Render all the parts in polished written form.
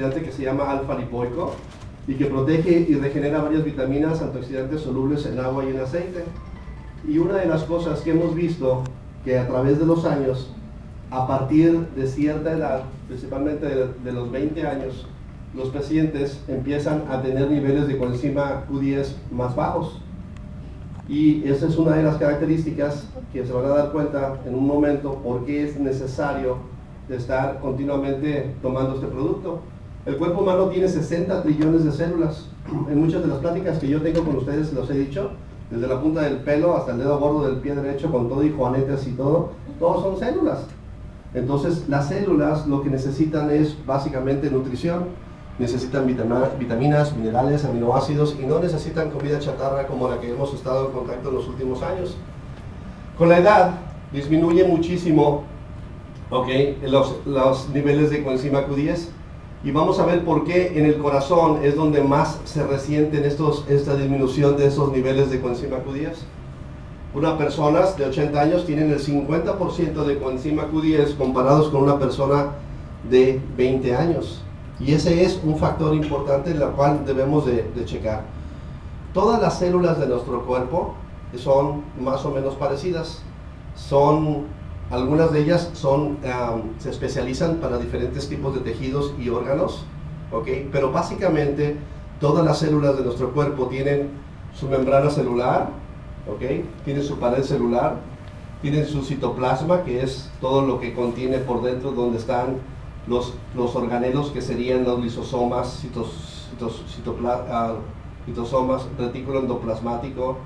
antioxidante que se llama alfa-lipoico y que protege y regenera varias vitaminas antioxidantes solubles en agua y en aceite. Y una de las cosas que hemos visto que a través de los años, a partir de cierta edad, principalmente de los 20 años, los pacientes empiezan a tener niveles de coenzima Q10 más bajos. Y esa es una de las características que se van a dar cuenta en un momento por qué es necesario estar continuamente tomando este producto. El cuerpo humano tiene 60 trillones de células. En muchas de las pláticas que yo tengo con ustedes los he dicho, desde la punta del pelo hasta el dedo gordo del pie derecho, con todo y juanetes y todo, todos son células. Entonces las células lo que necesitan es básicamente nutrición, necesitan vitaminas, minerales, aminoácidos y no necesitan comida chatarra como la que hemos estado en contacto en los últimos años. Con la edad disminuye muchísimo los niveles de coenzima Q10 y vamos a ver por qué en el corazón es donde más se resienten esta disminución de esos niveles de coenzima Q10. Unas personas de 80 años tienen el 50% de coenzima Q10 comparados con una persona de 20 años. Y ese es un factor importante en el cual debemos de checar. Todas las células de nuestro cuerpo son más o menos parecidas. Algunas de ellas se especializan para diferentes tipos de tejidos y órganos, pero básicamente todas las células de nuestro cuerpo tienen su membrana celular, tienen su pared celular, tienen su citoplasma, que es todo lo que contiene por dentro, donde están los organelos que serían los lisosomas, citosomas, retículo endoplasmático.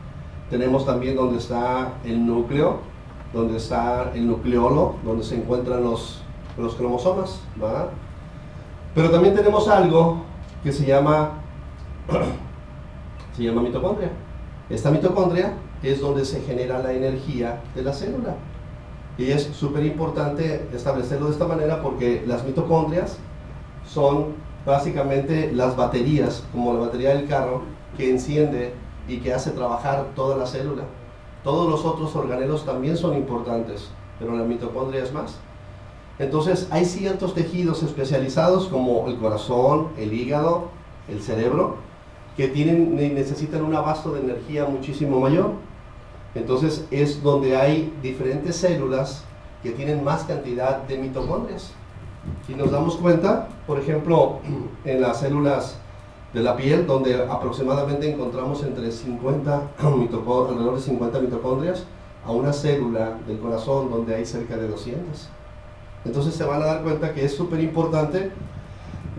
Tenemos también donde está el núcleo, donde está el nucleolo, donde se encuentran los cromosomas, ¿verdad? Pero también tenemos algo que se llama mitocondria. Esta mitocondria es donde se genera la energía de la célula. Y es súper importante establecerlo de esta manera porque las mitocondrias son básicamente las baterías, como la batería del carro, que enciende y que hace trabajar toda la célula. Todos los otros organelos también son importantes, pero la mitocondria es más. Entonces hay ciertos tejidos especializados como el corazón, el hígado, el cerebro, que necesitan un abasto de energía muchísimo mayor. Entonces es donde hay diferentes células que tienen más cantidad de mitocondrias. Y nos damos cuenta, por ejemplo, en las células de la piel, donde aproximadamente encontramos alrededor de 50 mitocondrias, a una célula del corazón donde hay cerca de 200. Entonces se van a dar cuenta que es súper importante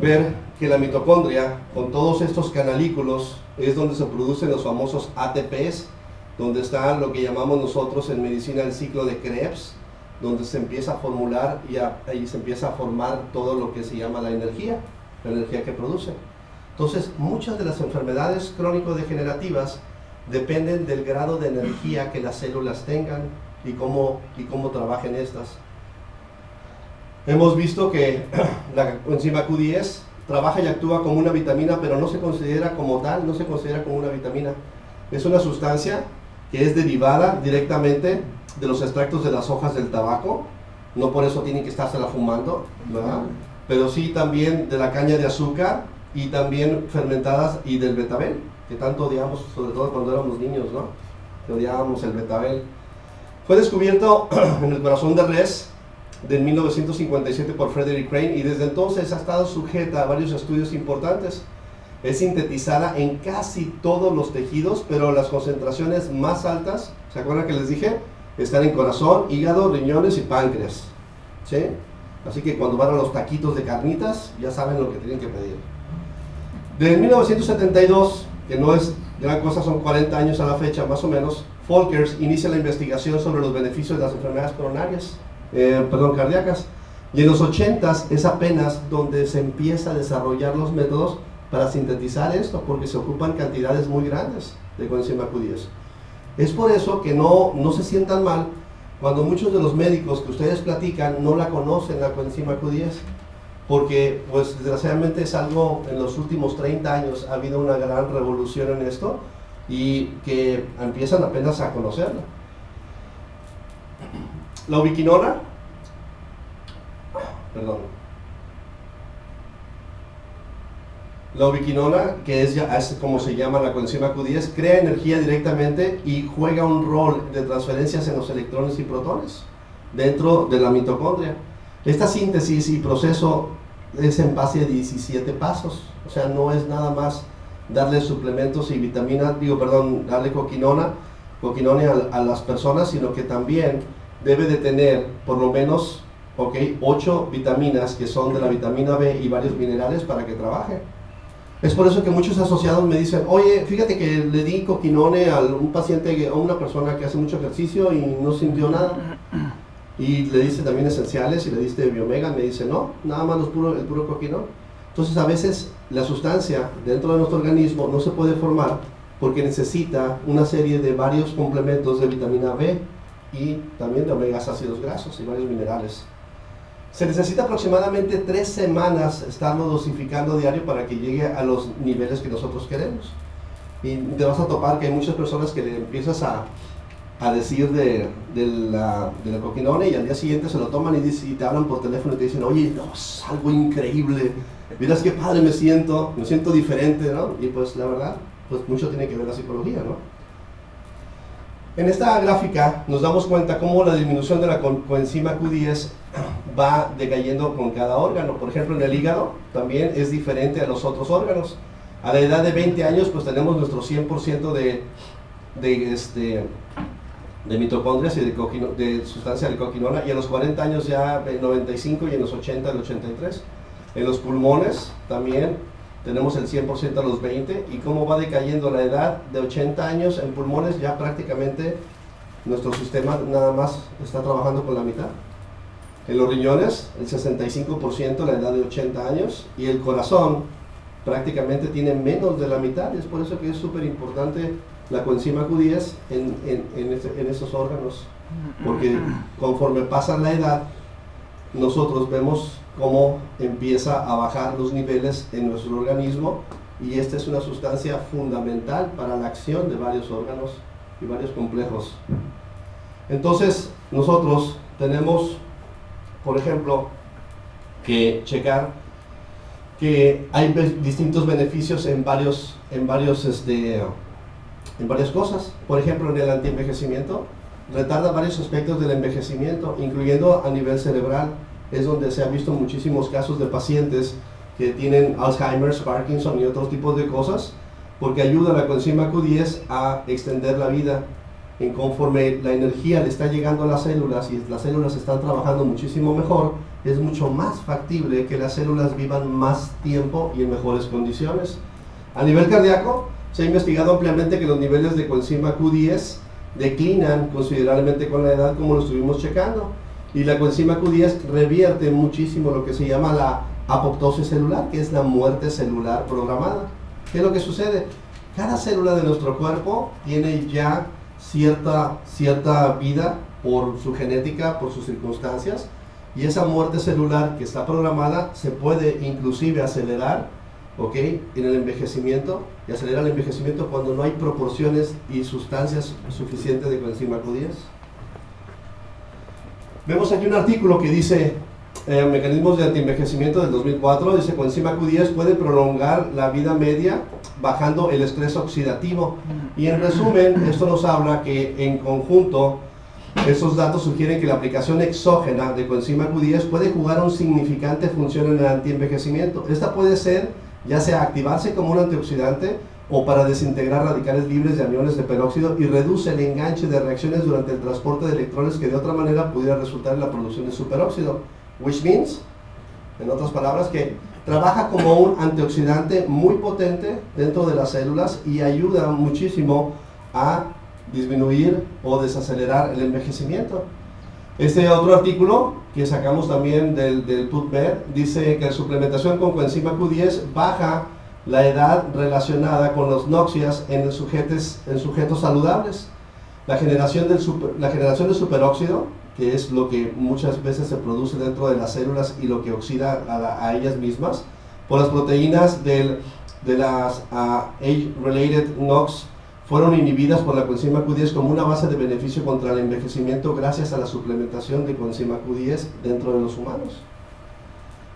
ver que la mitocondria, con todos estos canalículos, es donde se producen los famosos ATPs, donde está lo que llamamos nosotros en medicina el ciclo de Krebs, donde se empieza a formular y ahí se empieza a formar todo lo que se llama la energía que produce. Entonces, muchas de las enfermedades crónico-degenerativas dependen del grado de energía que las células tengan y cómo trabajen estas. Hemos visto que la coenzima Q10 trabaja y actúa como una vitamina, pero no se considera como tal, no se considera como una vitamina. Es una sustancia que es derivada directamente de los extractos de las hojas del tabaco, no por eso tienen que estársela fumando, ¿verdad? Pero sí también de la caña de azúcar y también fermentadas y del betabel, que tanto odiamos, sobre todo cuando éramos niños, ¿no? Que odiábamos el betabel. Fue descubierto en el corazón de res de 1957 por Frederick Crane y desde entonces ha estado sujeta a varios estudios importantes. Es sintetizada en casi todos los tejidos, pero las concentraciones más altas, ¿se acuerdan que les dije? Están en corazón, hígado, riñones y páncreas, ¿sí? Así que cuando van a los taquitos de carnitas, ya saben lo que tienen que pedir. De 1972, que no es gran cosa, son 40 años a la fecha más o menos, Folkers inicia la investigación sobre los beneficios de las enfermedades cardíacas. Y en los 80s es apenas donde se empieza a desarrollar los métodos para sintetizar esto, porque se ocupan cantidades muy grandes de coenzima Q10. Es por eso que no se sientan mal cuando muchos de los médicos que ustedes platican no la conocen, la coenzima Q10, porque pues desgraciadamente es algo, en los últimos 30 años ha habido una gran revolución en esto y que empiezan apenas a conocerla. La ubiquinona, La ubiquinona, que es como se llama la coenzima Q10, crea energía directamente y juega un rol de transferencias en los electrones y protones dentro de la mitocondria. Esta síntesis y proceso es en base a 17 pasos, o sea, no es nada más darle suplementos y vitaminas, darle coquinona a las personas, sino que también debe de tener por lo menos 8 vitaminas que son de la vitamina B y varios minerales para que trabaje. Es por eso que muchos asociados me dicen, oye, fíjate que le di coquinone a un paciente, a una persona que hace mucho ejercicio y no sintió nada. Y le diste también esenciales y le diste biomega, me dice, no, nada más el puro coquinón. Entonces a veces la sustancia dentro de nuestro organismo no se puede formar porque necesita una serie de varios complementos de vitamina B y también de omegas ácidos grasos y varios minerales. Se necesita aproximadamente 3 semanas estarlo dosificando diario para que llegue a los niveles que nosotros queremos. Y te vas a topar que hay muchas personas que le empiezas a decir de la coquinone y al día siguiente se lo toman y te hablan por teléfono y te dicen, oye, no, es algo increíble, miras qué padre me siento diferente, ¿no? Y pues la verdad, pues mucho tiene que ver la psicología, ¿no? En esta gráfica nos damos cuenta cómo la disminución de la coenzima Q10 va decayendo con cada órgano. Por ejemplo, en el hígado también es diferente a los otros órganos. A la edad de 20 años pues tenemos nuestro 100% de mitocondrias y de sustancia de coquinona, y a los 40 años ya 95 y en los 80 el 83. En los pulmones también tenemos el 100% a los 20, y cómo va decayendo la edad de 80 años en pulmones, ya prácticamente nuestro sistema nada más está trabajando con la mitad. En los riñones el 65% a la edad de 80 años, y el corazón prácticamente tiene menos de la mitad, y es por eso que es súper importante la coenzima Q10 en esos órganos, porque conforme pasa la edad, nosotros vemos cómo empieza a bajar los niveles en nuestro organismo, y esta es una sustancia fundamental para la acción de varios órganos y varios complejos. Entonces, nosotros tenemos, por ejemplo, que checar que hay distintos beneficios en varias cosas. Por ejemplo, en el antienvejecimiento, retarda varios aspectos del envejecimiento, incluyendo a nivel cerebral. Es donde se han visto muchísimos casos de pacientes que tienen Alzheimer's, Parkinson y otros tipos de cosas, porque ayuda a la coenzima Q10 a extender la vida. En conforme la energía le está llegando a las células y las células están trabajando muchísimo mejor, es mucho más factible que las células vivan más tiempo y en mejores condiciones. A nivel cardíaco, se ha investigado ampliamente que los niveles de coenzima Q10 declinan considerablemente con la edad, como lo estuvimos checando. Y la coenzima Q10 revierte muchísimo lo que se llama la apoptosis celular, que es la muerte celular programada. ¿Qué es lo que sucede? Cada célula de nuestro cuerpo tiene ya cierta vida por su genética, por sus circunstancias, y esa muerte celular que está programada se puede inclusive acelerar, en el envejecimiento, y acelera el envejecimiento cuando no hay proporciones y sustancias suficientes de coenzima Q10. Vemos aquí un artículo que dice mecanismos de antienvejecimiento del 2004, dice coenzima Q10 puede prolongar la vida media bajando el estrés oxidativo, y en resumen esto nos habla que en conjunto esos datos sugieren que la aplicación exógena de coenzima Q10 puede jugar una significante función en el antienvejecimiento. Esta puede ser ya sea activarse como un antioxidante o para desintegrar radicales libres de aniones de peróxido, y reduce el enganche de reacciones durante el transporte de electrones que de otra manera pudiera resultar en la producción de superóxido, which means, en otras palabras, que trabaja como un antioxidante muy potente dentro de las células y ayuda muchísimo a disminuir o desacelerar el envejecimiento. Este otro artículo que sacamos también del PubMed dice que la suplementación con coenzima Q10 baja la edad relacionada con las noxias en sujetos saludables. La generación de superóxido, que es lo que muchas veces se produce dentro de las células y lo que oxida a ellas mismas, por las proteínas de las age-related NOx, fueron inhibidas por la coenzima Q10 como una base de beneficio contra el envejecimiento gracias a la suplementación de coenzima Q10 dentro de los humanos.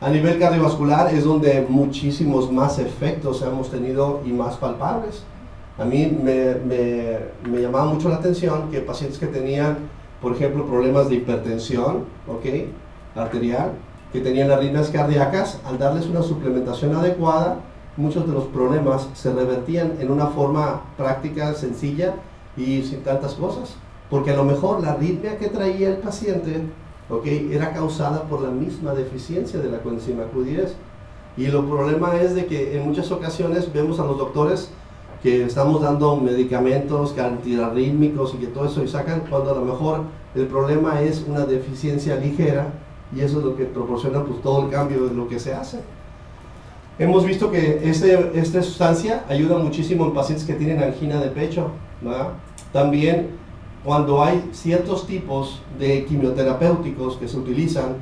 A nivel cardiovascular es donde muchísimos más efectos hemos tenido y más palpables. A mí me llamaba mucho la atención que pacientes que tenían, por ejemplo, problemas de hipertensión, arterial, que tenían arritmias cardíacas, al darles una suplementación adecuada, muchos de los problemas se revertían en una forma práctica, sencilla y sin tantas cosas. Porque a lo mejor la arritmia que traía el paciente era causada por la misma deficiencia de la coenzima Q10. Y el problema es de que en muchas ocasiones vemos a los doctores que estamos dando medicamentos antiarrítmicos y que todo eso y sacan, cuando a lo mejor el problema es una deficiencia ligera, y eso es lo que proporciona pues, todo el cambio de lo que se hace. Hemos visto que esta sustancia ayuda muchísimo en pacientes que tienen angina de pecho, ¿verdad? También cuando hay ciertos tipos de quimioterapéuticos que se utilizan,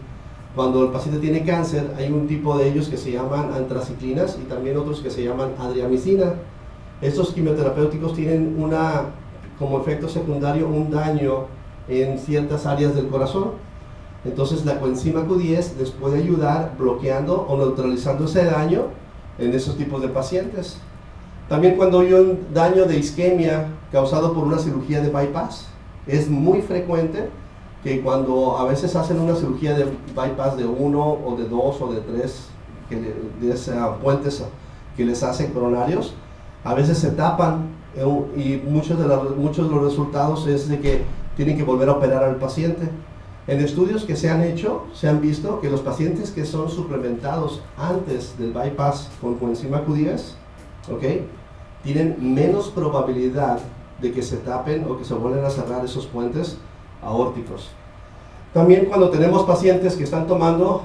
cuando el paciente tiene cáncer, hay un tipo de ellos que se llaman antraciclinas y también otros que se llaman adriamicina. Estos quimioterapéuticos tienen como efecto secundario un daño en ciertas áreas del corazón. Entonces la coenzima Q10 les puede ayudar bloqueando o neutralizando ese daño en esos tipos de pacientes. También cuando hay un daño de isquemia causado por una cirugía de bypass, es muy frecuente que cuando a veces hacen una cirugía de bypass de 1 o de 2 o de 3 puentes que les hacen coronarios, a veces se tapan y muchos de los resultados es de que tienen que volver a operar al paciente. En estudios que se han hecho, se han visto que los pacientes que son suplementados antes del bypass con coenzima Q10, tienen menos probabilidad de que se tapen o que se vuelvan a cerrar esos puentes aórticos. También cuando tenemos pacientes que están tomando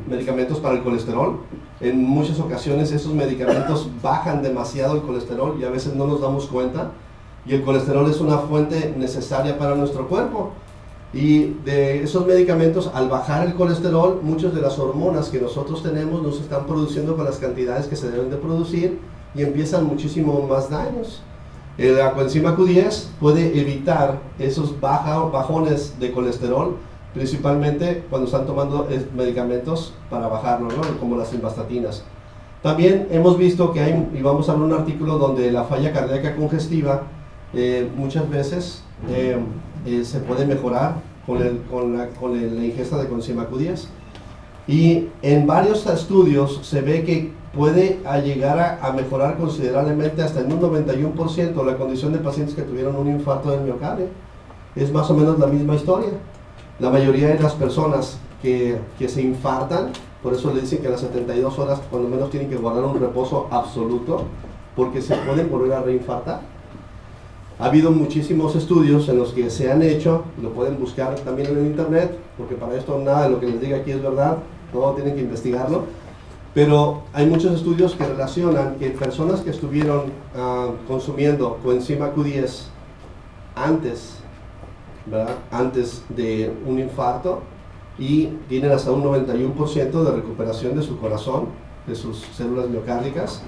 medicamentos para el colesterol, en muchas ocasiones esos medicamentos bajan demasiado el colesterol y a veces no nos damos cuenta, y el colesterol es una fuente necesaria para nuestro cuerpo. Y de esos medicamentos, al bajar el colesterol, muchas de las hormonas que nosotros tenemos no se están produciendo con las cantidades que se deben de producir y empiezan muchísimo más daños. La coenzima Q10 puede evitar esos bajones de colesterol, principalmente cuando están tomando medicamentos para bajarlo, ¿no? Como las simvastatinas. También hemos visto que hay, y vamos a ver un artículo donde la falla cardíaca congestiva muchas veces se puede mejorar con la ingesta de coenzima Q10. Y en varios estudios se ve que puede llegar a mejorar considerablemente hasta en un 91% la condición de pacientes que tuvieron un infarto del miocardio. Es más o menos la misma historia. La mayoría de las personas que se infartan, por eso le dicen que a las 72 horas cuando menos tienen que guardar un reposo absoluto, porque se pueden volver a reinfartar. Ha habido muchísimos estudios en los que se han hecho, lo pueden buscar también en internet, porque para esto nada de lo que les diga aquí es verdad, todo tienen que investigarlo, pero hay muchos estudios que relacionan que personas que estuvieron consumiendo coenzima Q10 antes de un infarto y tienen hasta un 91% de recuperación de su corazón, de sus células miocárdicas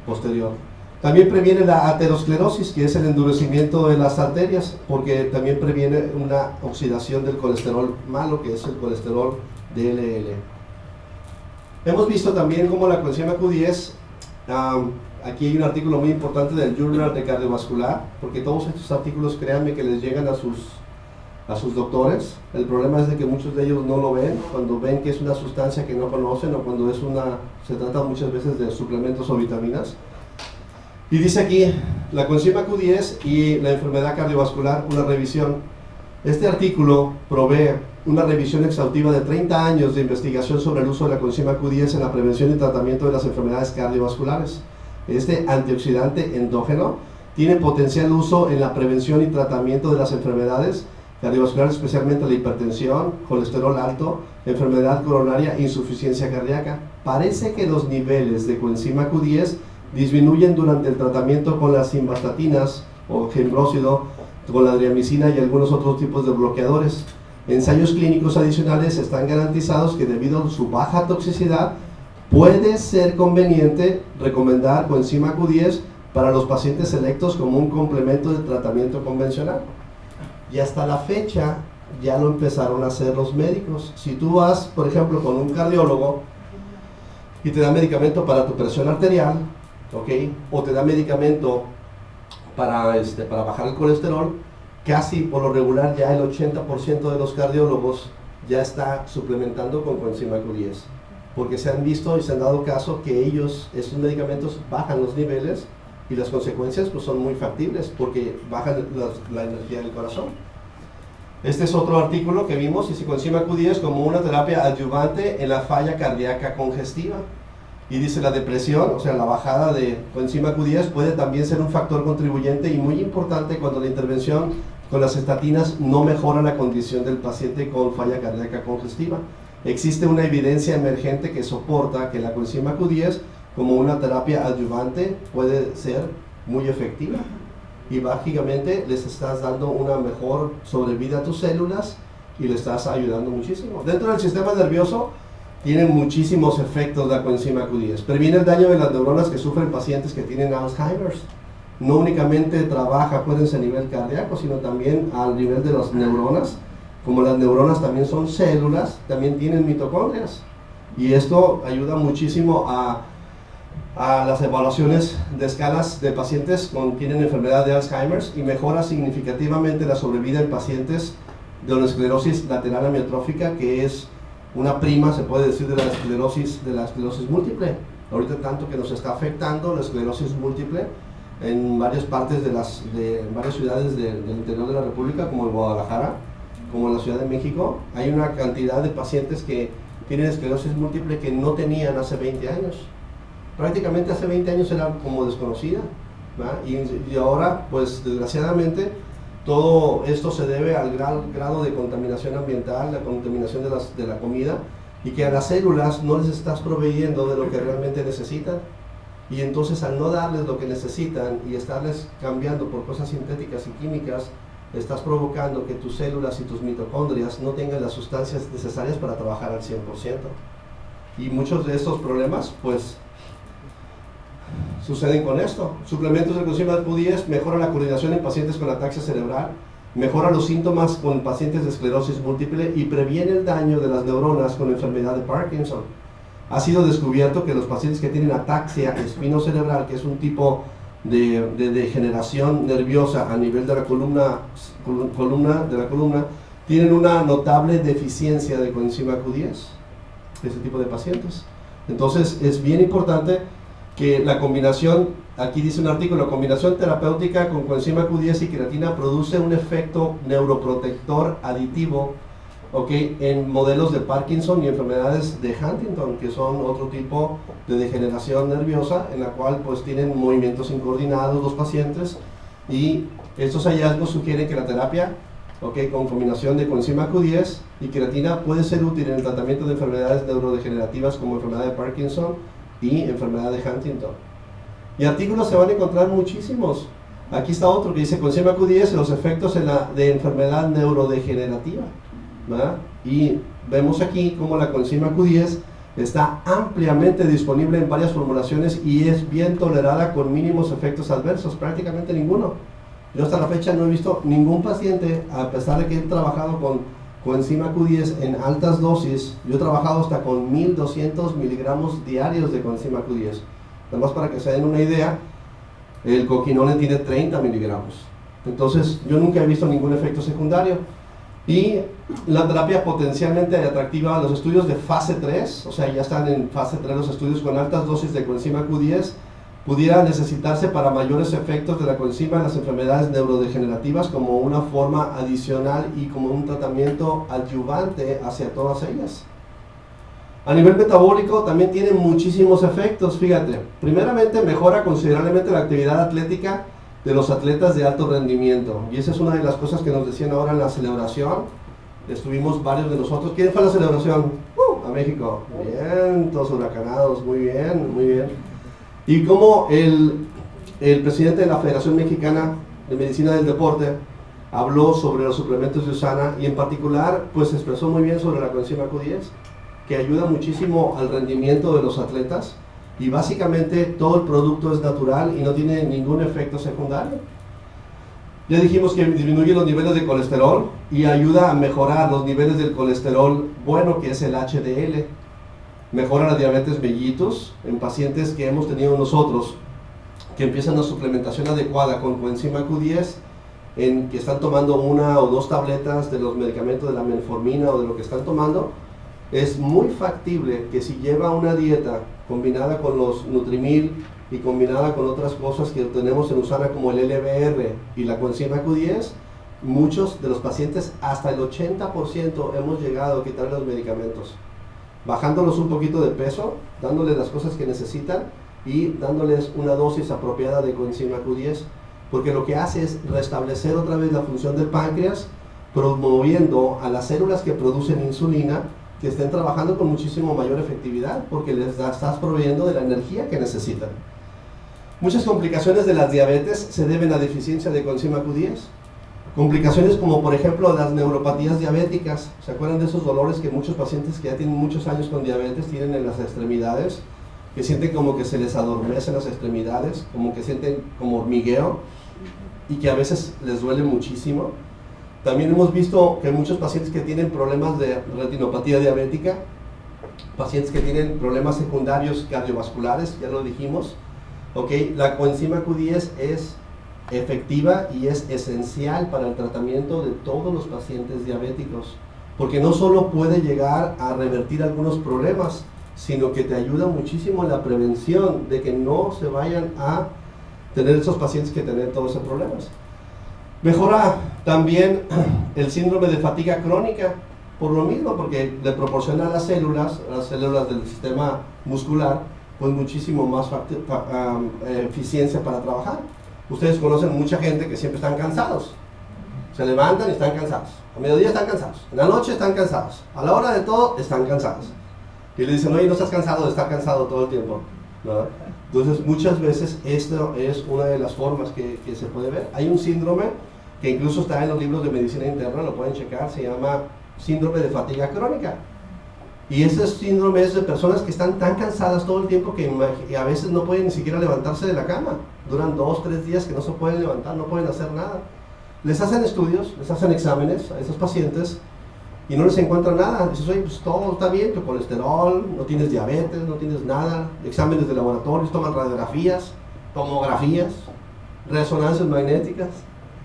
posterior. También previene la aterosclerosis, que es el endurecimiento de las arterias, porque también previene una oxidación del colesterol malo, que es el colesterol DLL. Hemos visto también cómo la coenzima Q10, aquí hay un artículo muy importante del Journal de Cardiovascular, porque todos estos artículos, créanme que les llegan a sus doctores. El problema es de que muchos de ellos no lo ven, cuando ven que es una sustancia que no conocen o cuando se trata muchas veces de suplementos o vitaminas. Y dice aquí, la coenzima Q10 y la enfermedad cardiovascular, una revisión. Este artículo provee una revisión exhaustiva de 30 años de investigación sobre el uso de la coenzima Q10 en la prevención y tratamiento de las enfermedades cardiovasculares. Este antioxidante endógeno tiene potencial uso en la prevención y tratamiento de las enfermedades cardiovasculares, especialmente la hipertensión, colesterol alto, enfermedad coronaria e insuficiencia cardíaca. Parece que los niveles de coenzima Q10 disminuyen durante el tratamiento con las simvastatinas o gemrósido, con la adriamicina y algunos otros tipos de bloqueadores. Ensayos clínicos adicionales están garantizados que debido a su baja toxicidad puede ser conveniente recomendar coenzima Q10 para los pacientes selectos como un complemento del tratamiento convencional. Y hasta la fecha ya lo empezaron a hacer los médicos. Si tú vas, por ejemplo, con un cardiólogo y te da medicamento para tu presión arterial, ¿ok? O te da medicamento para bajar el colesterol, casi por lo regular ya el 80% de los cardiólogos ya está suplementando con coenzima Q10, porque se han visto y se han dado caso que esos medicamentos bajan los niveles y las consecuencias pues son muy factibles porque bajan la energía del corazón. Este es otro artículo que vimos, dice coenzima Q10 como una terapia adyuvante en la falla cardíaca congestiva. Y dice la depresión, o sea, la bajada de coenzima Q10 puede también ser un factor contribuyente y muy importante cuando la intervención con las estatinas no mejora la condición del paciente con falla cardíaca congestiva. Existe una evidencia emergente que soporta que la coenzima Q10 como una terapia adyuvante puede ser muy efectiva. Y básicamente les estás dando una mejor sobrevida a tus células y le estás ayudando muchísimo. Dentro del sistema nervioso, tiene muchísimos efectos la coenzima Q10. Previene el daño de las neuronas que sufren pacientes que tienen Alzheimer's. No únicamente trabaja pues, a nivel cardíaco, sino también al nivel de las neuronas. Como las neuronas también son células, también tienen mitocondrias. Y esto ayuda muchísimo a las evaluaciones de escalas de pacientes que tienen enfermedad de Alzheimer's y mejora significativamente la sobrevida en pacientes de la esclerosis lateral amiotrófica, que es una prima, se puede decir, de la esclerosis múltiple. Ahorita tanto que nos está afectando la esclerosis múltiple en varias partes en varias ciudades del interior de la República, como en Guadalajara, como en la Ciudad de México, hay una cantidad de pacientes que tienen esclerosis múltiple que no tenían hace 20 años. Prácticamente hace 20 años era como desconocida, ¿verdad? Y ahora, pues desgraciadamente, todo esto se debe al gran grado de contaminación ambiental, la contaminación de la comida, y que a las células no les estás proveyendo de lo que realmente necesitan. Y entonces al no darles lo que necesitan y estarles cambiando por cosas sintéticas y químicas, estás provocando que tus células y tus mitocondrias no tengan las sustancias necesarias para trabajar al 100%. Y muchos de estos problemas, pues, suceden con esto. Suplementos de coenzima Q10 mejora la coordinación en pacientes con ataxia cerebral, mejora los síntomas con pacientes de esclerosis múltiple y previene el daño de las neuronas con enfermedad de Parkinson. Ha sido descubierto que los pacientes que tienen ataxia espinocerebral, que es un tipo de degeneración nerviosa a nivel de la columna, tienen una notable deficiencia de coenzima Q10, ese tipo de pacientes. Entonces es bien importante que la combinación, aquí dice un artículo, la combinación terapéutica con coenzima Q10 y creatina produce un efecto neuroprotector aditivo, ¿okay?, en modelos de Parkinson y enfermedades de Huntington, que son otro tipo de degeneración nerviosa en la cual pues tienen movimientos incoordinados los pacientes, y estos hallazgos sugieren que la terapia, ¿okay?, con combinación de coenzima Q10 y creatina puede ser útil en el tratamiento de enfermedades neurodegenerativas como enfermedad de Parkinson y enfermedad de Huntington. Y artículos se van a encontrar muchísimos. Aquí está otro que dice coenzima Q10 los efectos de enfermedad neurodegenerativa, ¿verdad? Y vemos aquí cómo la coenzima Q10 está ampliamente disponible en varias formulaciones y es bien tolerada con mínimos efectos adversos, prácticamente ninguno. Yo hasta la fecha no he visto ningún paciente, a pesar de que he trabajado con coenzima Q10 en altas dosis. Yo he trabajado hasta con 1200 miligramos diarios de coenzima Q10. Nada más para que se den una idea, el coquinone tiene 30 miligramos. Entonces yo nunca he visto ningún efecto secundario. Y la terapia potencialmente atractiva, los estudios de fase 3, o sea, ya están en fase 3 los estudios con altas dosis de coenzima Q10, pudiera necesitarse para mayores efectos de la coenzima en las enfermedades neurodegenerativas como una forma adicional y como un tratamiento adyuvante hacia todas ellas. A nivel metabólico también tiene muchísimos efectos, fíjate. Primeramente mejora considerablemente la actividad atlética de los atletas de alto rendimiento, y esa es una de las cosas que nos decían ahora en la celebración. Estuvimos varios de nosotros. ¿Quién fue a la celebración? A México. Bien, todos huracanados, muy bien, muy bien. Y como el presidente de la Federación Mexicana de Medicina del Deporte habló sobre los suplementos de USANA, y en particular pues expresó muy bien sobre la coenzima Q10, que ayuda muchísimo al rendimiento de los atletas, y básicamente todo el producto es natural y no tiene ningún efecto secundario. Ya dijimos que disminuye los niveles de colesterol y ayuda a mejorar los niveles del colesterol bueno, que es el HDL. Mejora la diabetes mellitus en pacientes que hemos tenido nosotros, que empiezan una suplementación adecuada con coenzima Q10, en que están tomando 1 o 2 tabletas de los medicamentos de la metformina o de lo que están tomando. Es muy factible que si lleva una dieta combinada con los Nutrimil y combinada con otras cosas que tenemos en USANA como el LBR y la coenzima Q10, muchos de los pacientes, hasta el 80%, hemos llegado a quitar los medicamentos, bajándolos un poquito de peso, dándoles las cosas que necesitan y dándoles una dosis apropiada de coenzima Q10, porque lo que hace es restablecer otra vez la función del páncreas, promoviendo a las células que producen insulina que estén trabajando con muchísimo mayor efectividad, porque les estás proveyendo de la energía que necesitan. Muchas complicaciones de las diabetes se deben a deficiencia de coenzima Q10. Complicaciones como por ejemplo las neuropatías diabéticas. ¿Se acuerdan de esos dolores que muchos pacientes que ya tienen muchos años con diabetes tienen en las extremidades? Que sienten como que se les adormecen las extremidades, como que sienten como hormigueo y que a veces les duele muchísimo. También hemos visto que muchos pacientes que tienen problemas de retinopatía diabética, pacientes que tienen problemas secundarios cardiovasculares, ya lo dijimos, la coenzima Q10 es efectiva y es esencial para el tratamiento de todos los pacientes diabéticos, porque no solo puede llegar a revertir algunos problemas, sino que te ayuda muchísimo en la prevención de que no se vayan a tener esos pacientes que tienen todos esos problemas. Mejora también el síndrome de fatiga crónica, por lo mismo, porque le proporciona a las células del sistema muscular, pues muchísimo más eficiencia para trabajar. Ustedes conocen mucha gente que siempre están cansados. Se levantan y están cansados. A mediodía están cansados. En la noche están cansados. A la hora de todo están cansados. Y le dicen, oye, no estás cansado de estar cansado todo el tiempo, ¿no? Entonces, muchas veces esto es una de las formas que se puede ver. Hay un síndrome que incluso está en los libros de medicina interna, lo pueden checar, se llama síndrome de fatiga crónica. Y ese síndrome es de personas que están tan cansadas todo el tiempo que a veces no pueden ni siquiera levantarse de la cama. Duran 2, 3 días que no se pueden levantar, no pueden hacer nada. Les hacen estudios, les hacen exámenes a esos pacientes y no les encuentran nada. Dices, oye, pues todo está bien, tu colesterol, no tienes diabetes, no tienes nada. Exámenes de laboratorios, toman radiografías, tomografías, resonancias magnéticas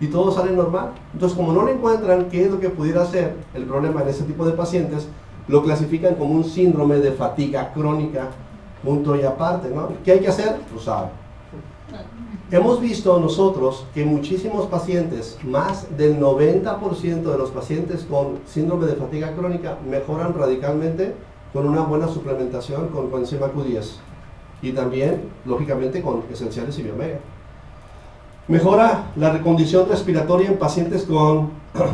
y todo sale normal. Entonces, como no le encuentran qué es lo que pudiera ser el problema en ese tipo de pacientes, lo clasifican como un síndrome de fatiga crónica, punto y aparte, ¿no? ¿Qué hay que hacer? Pues sabe. Hemos visto nosotros que muchísimos pacientes, más del 90% de los pacientes con síndrome de fatiga crónica mejoran radicalmente con una buena suplementación con coenzima Q10 y también, lógicamente, con esenciales y biomega. Mejora la recondición respiratoria en pacientes con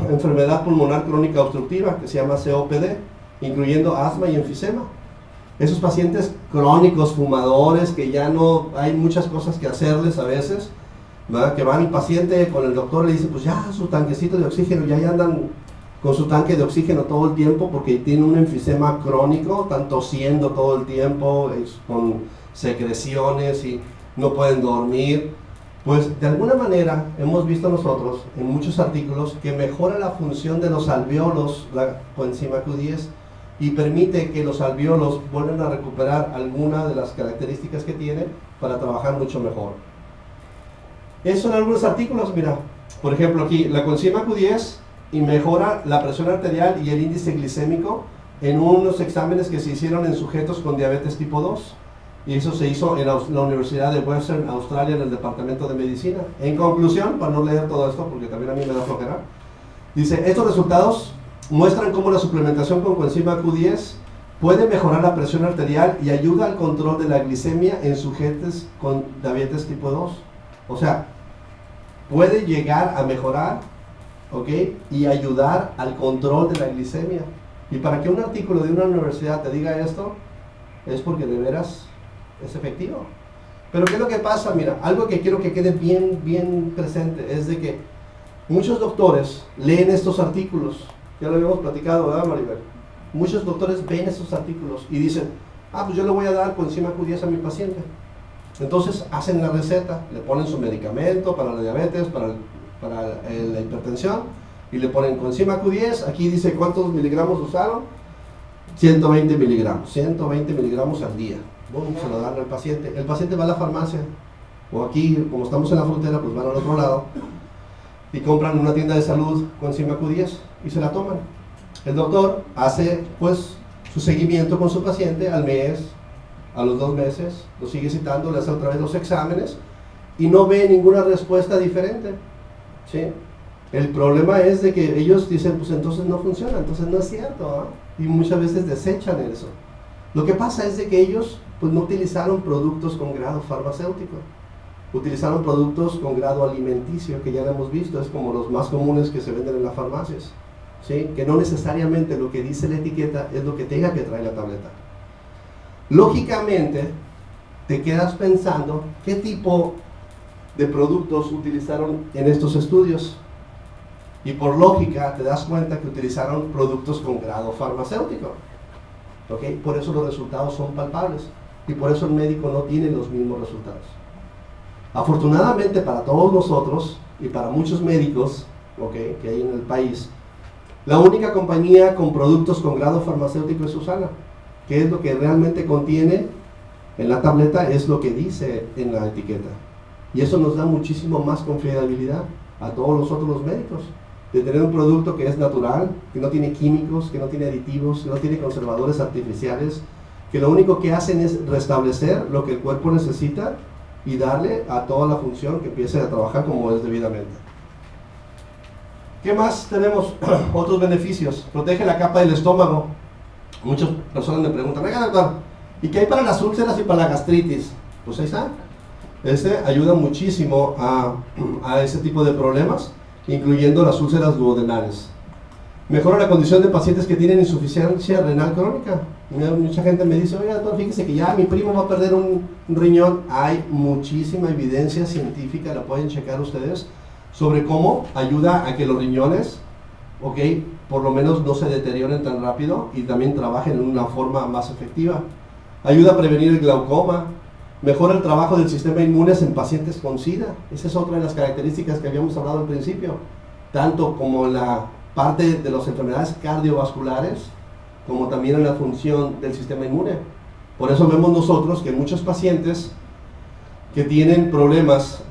enfermedad pulmonar crónica obstructiva, que se llama COPD, incluyendo asma y enfisema. Esos pacientes crónicos, fumadores, que ya no hay muchas cosas que hacerles a veces, ¿verdad? Que van el paciente con el doctor y le dice, pues ya su tanquecito de oxígeno, ya andan con su tanque de oxígeno todo el tiempo porque tienen un enfisema crónico, están tosiendo todo el tiempo, con secreciones y no pueden dormir. Pues de alguna manera hemos visto nosotros en muchos artículos que mejora la función de los alvéolos, la coenzima Q10, y permite que los alvéolos vuelvan a recuperar alguna de las características que tiene para trabajar mucho mejor. Esos son algunos artículos, mira, por ejemplo aquí, la coenzima Q10 y mejora la presión arterial y el índice glicémico en unos exámenes que se hicieron en sujetos con diabetes tipo 2. Y eso se hizo en la Universidad de Western Australia en el Departamento de Medicina. En conclusión, para no leer todo esto, porque también a mí me da flojera, dice, estos resultados muestran cómo la suplementación con coenzima Q10 puede mejorar la presión arterial y ayuda al control de la glicemia en sujetos con diabetes tipo 2. O sea, puede llegar a mejorar, ¿ok? Y ayudar al control de la glicemia. Y para que un artículo de una universidad te diga esto, es porque de veras es efectivo. Pero ¿qué es lo que pasa? Mira, algo que quiero que quede bien presente es de que muchos doctores leen estos artículos. Ya lo habíamos platicado, ¿verdad, Maribel? Muchos doctores ven esos artículos y dicen, pues yo le voy a dar coenzima Q10 a mi paciente. Entonces hacen la receta, le ponen su medicamento para la diabetes, para para la hipertensión, y le ponen coenzima Q10, aquí dice cuántos miligramos usaron, 120 miligramos, 120 miligramos al día. Boom, se lo dan al paciente. El paciente va a la farmacia, o aquí, como estamos en la frontera, pues van al otro lado, y compran en una tienda de salud coenzima Q10, y se la toman. El doctor hace, pues, su seguimiento con su paciente al mes, a los 2 meses, lo sigue citando, le hace otra vez los exámenes, y no ve ninguna respuesta diferente, ¿sí? El problema es de que ellos dicen, pues entonces no funciona, entonces no es cierto, ¿eh? Y muchas veces desechan eso. Lo que pasa es de que ellos pues no utilizaron productos con grado farmacéutico, utilizaron productos con grado alimenticio, que ya lo hemos visto, es como los más comunes que se venden en las farmacias, ¿sí? Que no necesariamente lo que dice la etiqueta es lo que tenga que traer la tableta. Lógicamente, te quedas pensando qué tipo de productos utilizaron en estos estudios. Y por lógica te das cuenta que utilizaron productos con grado farmacéutico. ¿Okay? Por eso los resultados son palpables. Y por eso el médico no tiene los mismos resultados. Afortunadamente para todos nosotros y para muchos médicos, ¿okay?, que hay en el país, la única compañía con productos con grado farmacéutico es Susana. Que es lo que realmente contiene en la tableta, es lo que dice en la etiqueta. Y eso nos da muchísimo más confiabilidad a todos los otros médicos, de tener un producto que es natural, que no tiene químicos, que no tiene aditivos, que no tiene conservadores artificiales, que lo único que hacen es restablecer lo que el cuerpo necesita y darle a toda la función que empiece a trabajar como es debidamente. ¿Qué más tenemos? Otros beneficios. Protege la capa del estómago. Muchas personas me preguntan, oiga, doctor, ¿y qué hay para las úlceras y para la gastritis? Pues ahí está. Este ayuda muchísimo a ese tipo de problemas, incluyendo las úlceras duodenales. Mejora la condición de pacientes que tienen insuficiencia renal crónica. Mucha gente me dice, oiga, doctor, fíjese que ya mi primo va a perder un riñón. Hay muchísima evidencia científica, la pueden checar ustedes, sobre cómo ayuda a que los riñones, por lo menos no se deterioren tan rápido y también trabajen en una forma más efectiva. Ayuda a prevenir el glaucoma. Mejora el trabajo del sistema inmune en pacientes con SIDA. Esa es otra de las características que habíamos hablado al principio, tanto como en la parte de las enfermedades cardiovasculares, como también en la función del sistema inmune. Por eso vemos nosotros que muchos pacientes que tienen problemas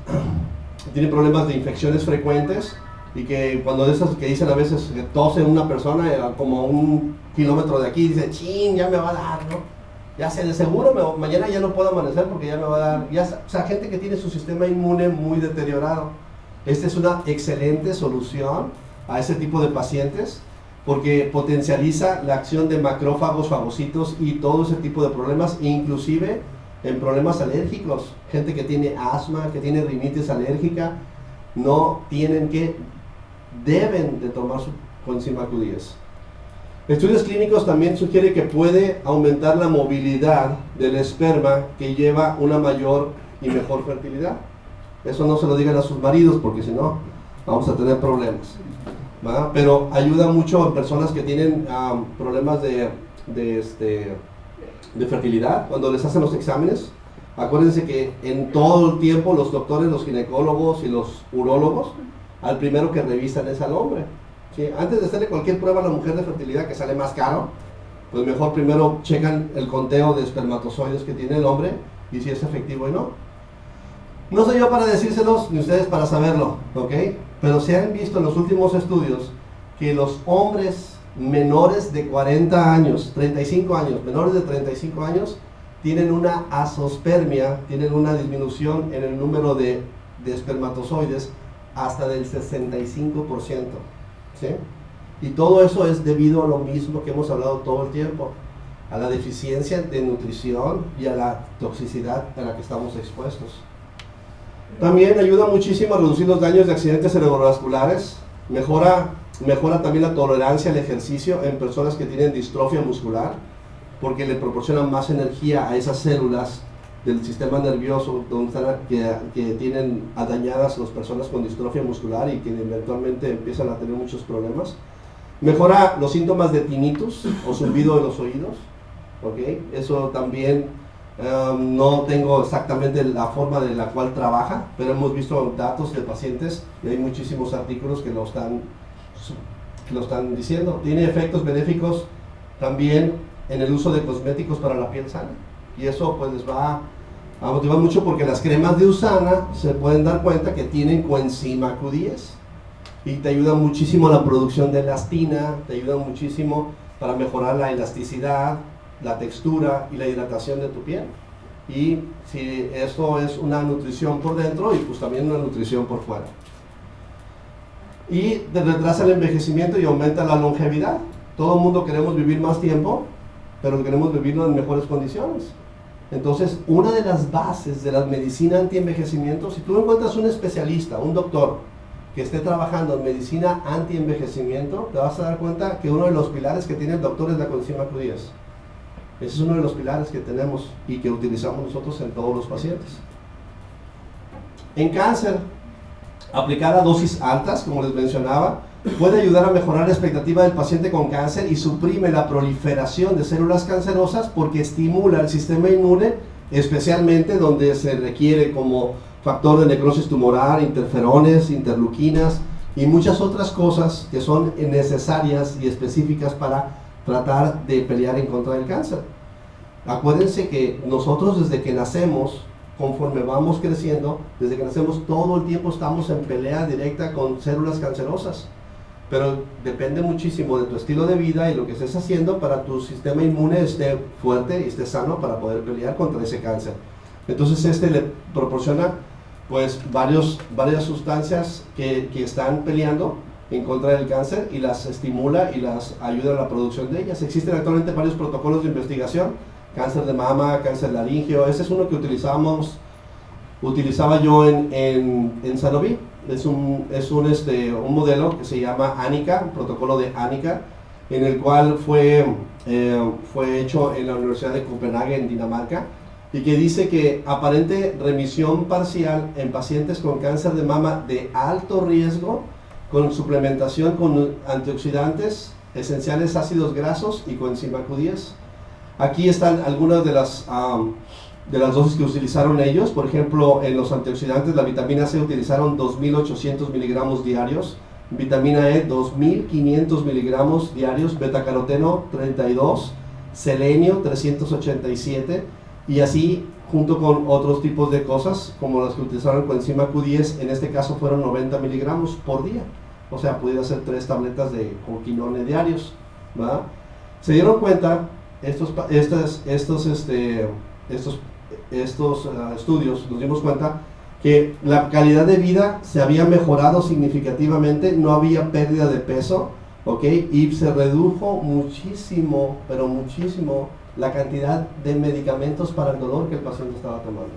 de infecciones frecuentes, y que cuando de esas que dicen a veces que tose una persona como a 1 kilómetro de aquí, dice, chin, ya me va a dar, ¿no? Ya sé, de seguro mañana ya no puedo amanecer porque ya me va a dar. O sea, gente que tiene su sistema inmune muy deteriorado. Esta es una excelente solución a ese tipo de pacientes, porque potencializa la acción de macrófagos, fagocitos y todo ese tipo de problemas, inclusive en problemas alérgicos. Gente que tiene asma, que tiene rinitis alérgica, deben de tomar su coenzima Q10. Estudios clínicos también sugieren que puede aumentar la movilidad del esperma, que lleva una mayor y mejor fertilidad. Eso no se lo digan a sus maridos, porque si no, vamos a tener problemas, ¿va? Pero ayuda mucho en personas que tienen problemas de fertilidad. Cuando les hacen los exámenes, acuérdense que en todo el tiempo los doctores, los ginecólogos y los urólogos, al primero que revisan es al hombre. ¿Sí? Antes de hacerle cualquier prueba a la mujer de fertilidad, que sale más caro, pues mejor primero checan el conteo de espermatozoides que tiene el hombre y si es efectivo y no. No soy yo para decírselos, ni ustedes para saberlo, ¿ok? Pero se han visto en los últimos estudios que los hombres menores de 40 años, 35 años, menores de 35 años, tienen una azospermia, tienen una disminución en el número de espermatozoides hasta del 65%. ¿Sí? Y todo eso es debido a lo mismo que hemos hablado todo el tiempo, a la deficiencia de nutrición y a la toxicidad a la que estamos expuestos. También ayuda muchísimo a reducir los daños de accidentes cerebrovasculares, mejora también la tolerancia al ejercicio en personas que tienen distrofia muscular, porque le proporcionan más energía a esas células del sistema nervioso que tienen dañadas las personas con distrofia muscular y que eventualmente empiezan a tener muchos problemas. Mejora los síntomas de tinnitus o zumbido de los oídos, ¿okay? Eso también No tengo exactamente la forma de la cual trabaja, pero hemos visto datos de pacientes y hay muchísimos artículos que lo están diciendo. Tiene efectos benéficos también en el uso de cosméticos para la piel sana, y eso pues les va a motivar mucho, porque las cremas de USANA se pueden dar cuenta que tienen coenzima Q10 y te ayuda muchísimo a la producción de elastina, te ayuda muchísimo para mejorar la elasticidad, la textura y la hidratación de tu piel. Y si esto es una nutrición por dentro y pues también una nutrición por fuera. Y te retrasa el envejecimiento y aumenta la longevidad. Todo el mundo queremos vivir más tiempo, pero queremos vivirlo en mejores condiciones. Entonces, una de las bases de la medicina anti-envejecimiento, si tú encuentras un especialista, un doctor, que esté trabajando en medicina anti-envejecimiento, te vas a dar cuenta que uno de los pilares que tiene el doctor es la coenzima Q10. Ese es uno de los pilares que tenemos y que utilizamos nosotros en todos los pacientes. En cáncer, aplicar a dosis altas, como les mencionaba, puede ayudar a mejorar la expectativa del paciente con cáncer y suprime la proliferación de células cancerosas porque estimula el sistema inmune, especialmente donde se requiere como factor de necrosis tumoral, interferones, interleuquinas y muchas otras cosas que son necesarias y específicas para tratar de pelear en contra del cáncer. Acuérdense que nosotros desde que nacemos, conforme vamos creciendo, desde que nacemos todo el tiempo estamos en pelea directa con células cancerosas. Pero depende muchísimo de tu estilo de vida y lo que estés haciendo para tu sistema inmune esté fuerte y esté sano para poder pelear contra ese cáncer. Entonces le proporciona pues varias sustancias que están peleando en contra del cáncer y las estimula y las ayuda a la producción de ellas. Existen actualmente varios protocolos de investigación: cáncer de mama, cáncer laríngeo. Ese es uno que utilizaba yo en Sanofi. Es un modelo que se llama ANICA, un protocolo de ANICA, en el cual fue hecho en la Universidad de Copenhague, en Dinamarca, y que dice que aparente remisión parcial en pacientes con cáncer de mama de alto riesgo con suplementación con antioxidantes, esenciales ácidos grasos y coenzima Q10. Aquí están algunas de las dosis que utilizaron ellos. Por ejemplo, en los antioxidantes, la vitamina C utilizaron 2.800 miligramos diarios, vitamina E 2.500 miligramos diarios, betacaroteno 32, selenio 387, y así junto con otros tipos de cosas como las que utilizaron coenzima Q10. En este caso fueron 90 miligramos por día, o sea, pudiera ser 3 tabletas de coquinone diarios, ¿verdad? Se dieron cuenta estos estudios, nos dimos cuenta que la calidad de vida se había mejorado significativamente, no había pérdida de peso, ¿ok? Y se redujo muchísimo, pero muchísimo, la cantidad de medicamentos para el dolor que el paciente estaba tomando.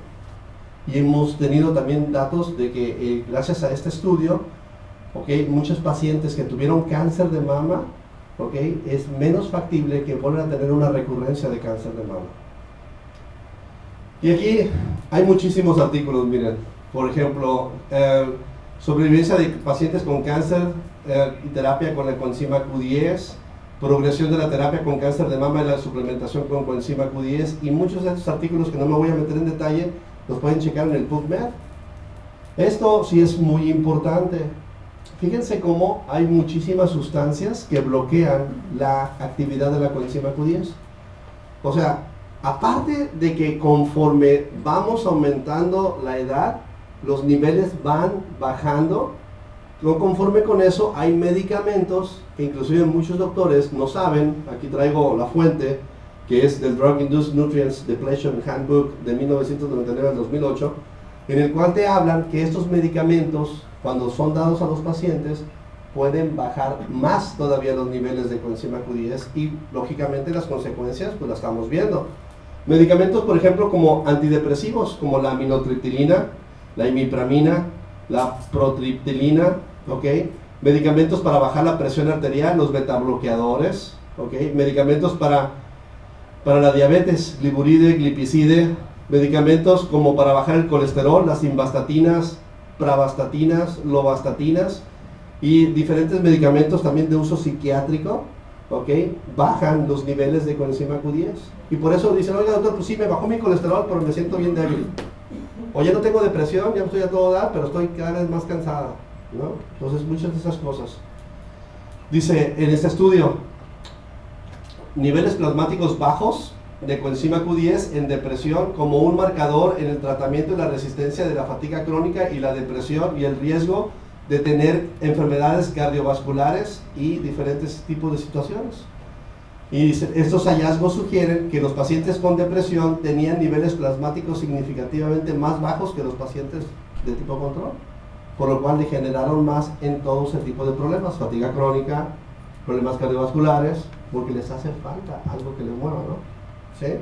Y hemos tenido también datos de que gracias a este estudio, ¿ok?, muchos pacientes que tuvieron cáncer de mama, ¿ok?, es menos factible que vuelvan a tener una recurrencia de cáncer de mama. Y aquí hay muchísimos artículos, miren, por ejemplo, sobrevivencia de pacientes con cáncer y terapia con la coenzima Q10, progresión de la terapia con cáncer de mama y la suplementación con coenzima Q10, y muchos de estos artículos que no me voy a meter en detalle, los pueden checar en el PubMed. Esto sí es muy importante. Fíjense cómo hay muchísimas sustancias que bloquean la actividad de la coenzima Q10. O sea, aparte de que conforme vamos aumentando la edad, los niveles van bajando, conforme con eso hay medicamentos que inclusive muchos doctores no saben. Aquí traigo la fuente, que es del Drug Induced Nutrients Depletion Handbook de 1999 al 2008, en el cual te hablan que estos medicamentos, cuando son dados a los pacientes, pueden bajar más todavía los niveles de coenzima Q10, y lógicamente las consecuencias pues las estamos viendo. Medicamentos, por ejemplo, como antidepresivos, como la aminotriptilina, la imipramina, la protriptilina, ¿ok? Medicamentos para bajar la presión arterial, los betabloqueadores, ¿ok? Medicamentos para la diabetes, gliburide, glipizide, medicamentos como para bajar el colesterol, las simvastatinas, pravastatinas, lobastatinas, y diferentes medicamentos también de uso psiquiátrico, ¿ok? Bajan los niveles de coenzima Q10. Y por eso dicen, oiga doctor, pues sí, me bajó mi colesterol, pero me siento bien débil. O ya no tengo depresión, ya estoy a todo dar, pero estoy cada vez más cansada, ¿no? Entonces, muchas de esas cosas. Dice, en este estudio, niveles plasmáticos bajos de coenzima Q10 en depresión como un marcador en el tratamiento de la resistencia de la fatiga crónica y la depresión y el riesgo de tener enfermedades cardiovasculares y diferentes tipos de situaciones. Y estos hallazgos sugieren que los pacientes con depresión tenían niveles plasmáticos significativamente más bajos que los pacientes de tipo control, por lo cual degeneraron más en todo ese tipo de problemas, fatiga crónica, problemas cardiovasculares, porque les hace falta algo que les mueva, ¿no? ¿Sí?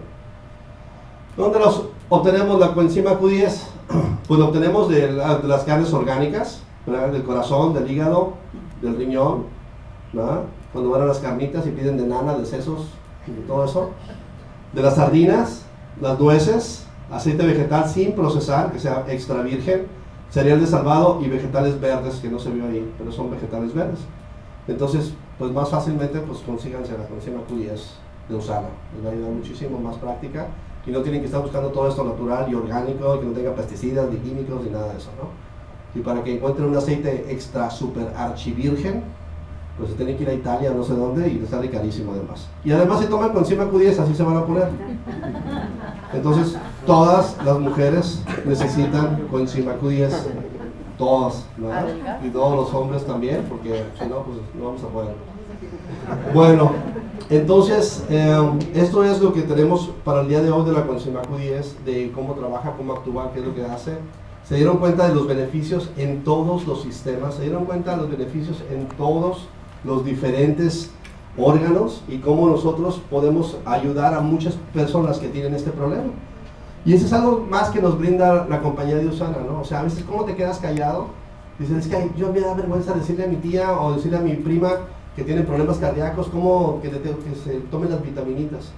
¿Dónde los obtenemos la coenzima Q10? Pues lo obtenemos de las carnes orgánicas, ¿verdad? Del corazón, del hígado, del riñón, ¿verdad? Cuando van a las carnitas y piden de nana, de sesos y todo eso, de las sardinas, las nueces, aceite vegetal sin procesar, que sea extra virgen, cereal de salvado y vegetales verdes, que no se vio ahí, pero son vegetales verdes. Entonces, pues más fácilmente, pues consíganse la coenzima Q10 de Usana, les va a ayudar muchísimo, más práctica, y no tienen que estar buscando todo esto natural y orgánico, que no tenga pesticidas, ni químicos, ni nada de eso, ¿no? Y para que encuentren un aceite extra super archivirgen, pues se tienen que ir a Italia, no sé dónde, y les sale carísimo además. Y además si toman coenzima Q10, así se van a poner. Entonces, todas las mujeres necesitan coenzima Q10, todas, ¿verdad? Y todos los hombres también, porque si no, pues no vamos a poder. Bueno, entonces, esto es lo que tenemos para el día de hoy de la coenzima Q10, de cómo trabaja, cómo actúa, qué es lo que hace. Se dieron cuenta de los beneficios en todos los sistemas, se dieron cuenta de los beneficios en todos los diferentes órganos y cómo nosotros podemos ayudar a muchas personas que tienen este problema. Y eso es algo más que nos brinda la compañía de Usana, ¿no? O sea, a veces, ¿cómo te quedas callado? Dices, es que yo me da vergüenza decirle a mi tía o decirle a mi prima que tiene problemas cardíacos, ¿cómo que se tomen las vitaminitas?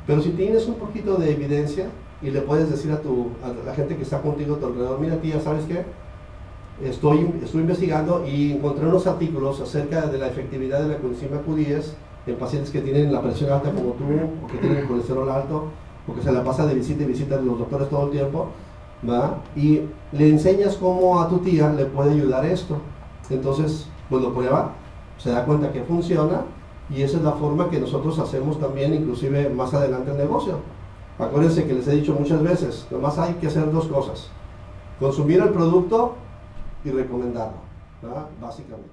Pero si tienes un poquito de evidencia y le puedes decir a la gente que está contigo a tu alrededor, mira tía, ¿sabes qué? Estoy investigando y encontré unos artículos acerca de la efectividad de la coenzima Q10 en pacientes que tienen la presión alta como tú, o que tienen el colesterol alto, o que se la pasa de visita y visita a los doctores todo el tiempo, ¿va? Y le enseñas cómo a tu tía le puede ayudar esto. Entonces, pues lo prueba, se da cuenta que funciona, y esa es la forma que nosotros hacemos también, inclusive más adelante el negocio. Acuérdense que les he dicho muchas veces, nomás hay que hacer dos cosas: consumir el producto y recomendarlo, ¿verdad? Básicamente.